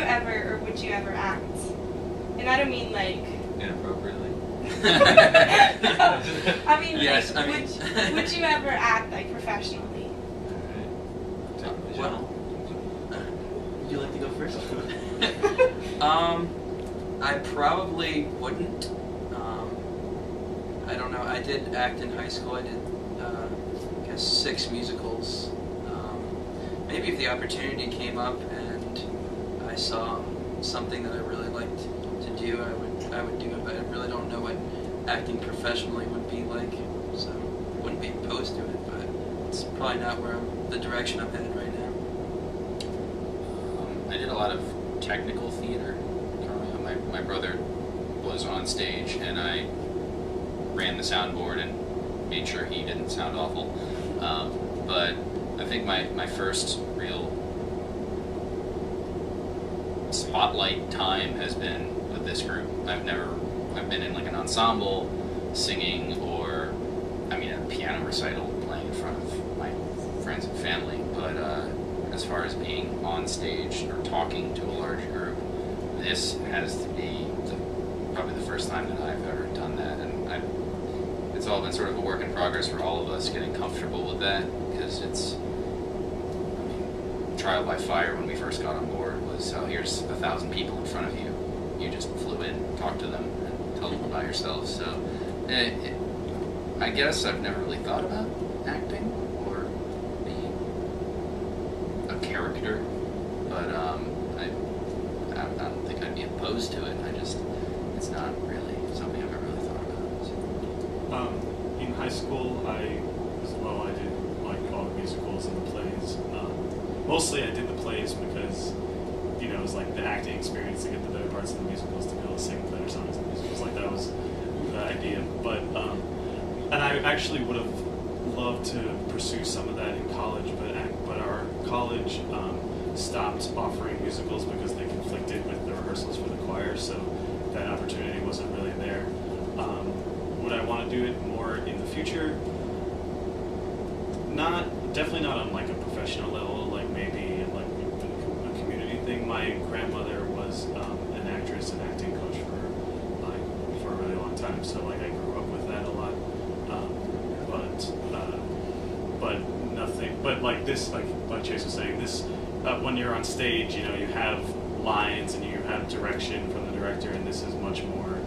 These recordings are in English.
ever, or would you ever act? And I don't mean like inappropriately. I mean, yes, like, I mean, would you ever act like professionally? Well, would you like to go first? I probably wouldn't. I don't know. I did act in high school. I did, I guess, 6 musicals. Maybe if the opportunity came up and I saw something that I really liked to do, I would do it. But I really don't know what acting professionally would be like, so I wouldn't be opposed to it. But it's probably not the direction I'm headed right now. I did a lot of technical theater. My brother was on stage, and I ran the soundboard and made sure he didn't sound awful. But I think my first real spotlight time has been with this group. I've been in like an ensemble, singing, or I mean a piano recital, playing in front of my friends and family. But as far as being on stage or talking to a large group, this has to be probably the first time that I've ever done that, and it's all been sort of a work in progress for all of us getting comfortable with that, because it's, I mean, trial by fire when we first got on board was, oh, here's 1,000 people in front of you. You just flew in, talked to them, and told them about yourself. So I guess I've never really thought about acting or being a character, but I don't think I'd be opposed to it. It's not really something I've ever really thought about. In high school, I did like all the musicals and the plays. Mostly I did the plays because, it was like the acting experience to get the better parts of the musicals, to be able to sing better songs in the musicals. Like that was the idea. But, and I actually would have loved to pursue some of that in college, but our college stopped offering musicals because they conflicted with the rehearsals for the choir, so that opportunity wasn't really there. Would I want to do it more in the future? Definitely not on like a professional level, like maybe like a community thing. My grandmother was an actress and acting coach for a really long time, so like I grew up with that a lot. But nothing. But like this, like Chase was saying, this when you're on stage, you have lines and you have direction from the director, and this is much more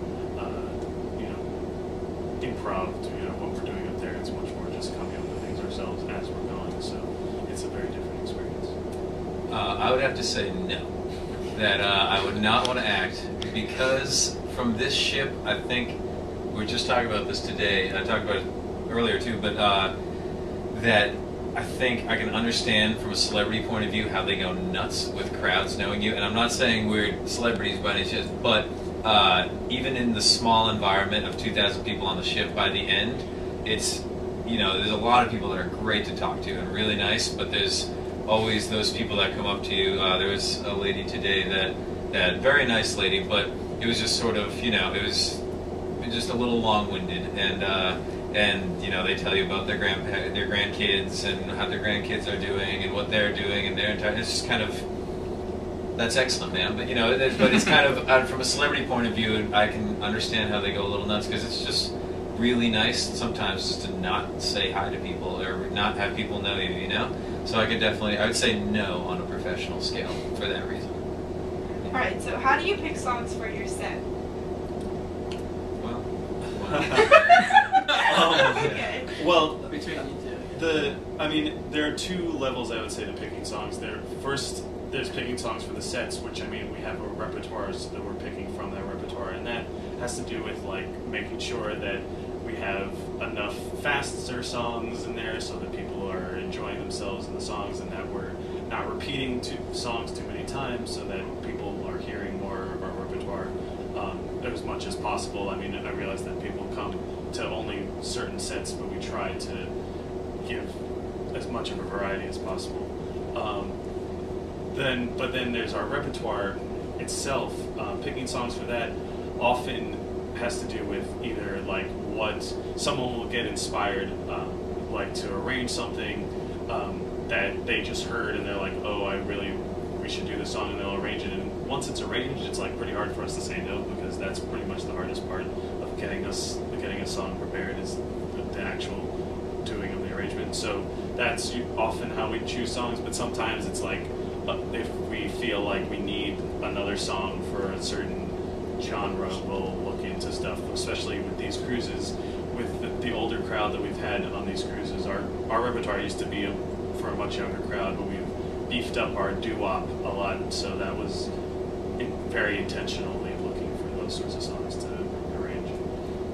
improv. What we're doing up there, it's much more just coming up with things ourselves as we're going. So it's a very different experience. I would have to say no. That I would not want to act, because from this ship, I think we were just talking about this today. I talked about it earlier too, but that I think I can understand from a celebrity point of view how they go nuts with crowds knowing you. And I'm not saying we're celebrities by any chance, but even in the small environment of 2,000 people on the ship, by the end, it's, there's a lot of people that are great to talk to and really nice, but there's always those people that come up to you. There was a lady today that very nice lady, but it was just sort of, it was just a little long-winded, and they tell you about their grandkids and how their grandkids are doing and what they're doing and it's just kind of, that's excellent, man. But but it's kind of from a celebrity point of view, I can understand how they go a little nuts, because it's just really nice sometimes just to not say hi to people or not have people know you. So I would say no on a professional scale for that reason. All right. So how do you pick songs for your set? Okay. Well, Between you two. There are 2 levels, I would say, to picking songs. There's picking songs for the sets, which we have a repertoire that we're picking from that repertoire, and that has to do with like making sure that we have enough faster songs in there so that people are enjoying themselves in the songs, and that we're not repeating songs too many times, so that people are hearing more of our repertoire as much as possible. I realize that people come to only certain sets, but we try to give as much of a variety as possible. But then there's our repertoire itself. Picking songs for that often has to do with either like what someone will get inspired, like to arrange something that they just heard, and they're like, oh, I really we should do the song, and they'll arrange it. And once it's arranged, it's like pretty hard for us to say no, because that's pretty much the hardest part of getting a song prepared, is the actual doing of the arrangement. So that's often how we choose songs. But sometimes it's like if we feel like we need another song for a certain genre, we'll look into stuff. Especially with these cruises, with the older crowd that we've had on these cruises, our repertoire used to be for a much younger crowd, but we've beefed up our doo-wop a lot, so that was very intentionally looking for those sorts of songs to arrange.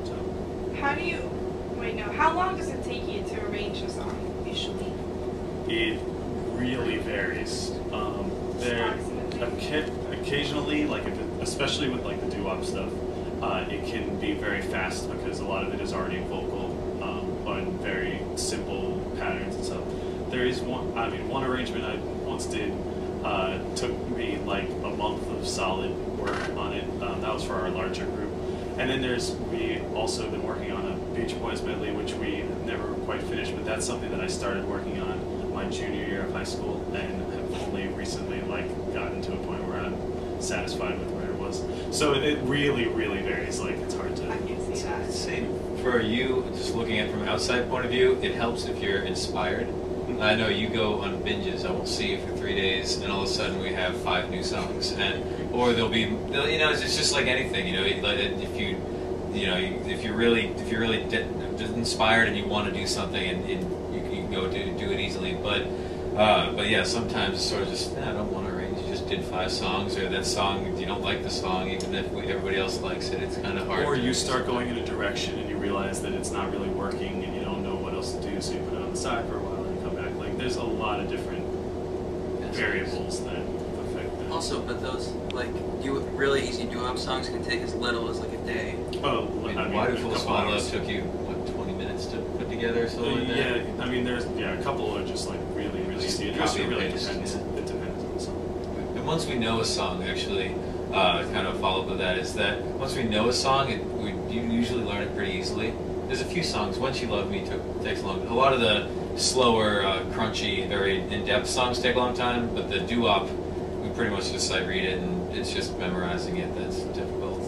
So How do you, wait, no, how long does it take you to arrange a song, usually? it really varies. Occasionally, like especially with like the doo-wop stuff, it can be very fast because a lot of it is already vocal on very simple patterns and stuff. There is one arrangement I once did took me like a month of solid work on it. That was for our larger group. And then we also been working on a Beach Boys medley, which we never quite finished, but that's something that I started working on my junior year of high school, and have only recently like gotten to a point where I'm satisfied with where it was. So it really, really varies. Like it's hard to. I can see that. Same for you. Just looking at it from an outside point of view, it helps if you're inspired. I know you go on binges. I won't see you for 3 days, and all of a sudden we have 5 new songs, or it's just like anything. If you're really inspired and you want to do something, and you can go do it easily. But yeah, sometimes it's sort of just I don't want to arrange. You just did 5 songs, or that song you don't like the song, even if everybody else likes it. It's kind of hard. Or you start going in a direction and you realize that it's not really working, and you don't know what else to do, so you put it on the side for a while and you come back. Like there's a lot of different variables that affect that. Also, but those really easy doo-wop songs can take as little as like a day. Why do Full Swallow Love took you 20 minutes to put together or something like that? Yeah, I mean there's a couple are just like really, really easy. It just really depends. It depends on the song. And once we know a song, actually, kind of follow up with that is that once we know a song, we usually learn it pretty easily. There's a few songs. Once You Love Me takes long. A lot of the slower, crunchy, very in-depth songs take a long time, but the doo-wop, we pretty much just read it, and it's just memorizing it that's difficult.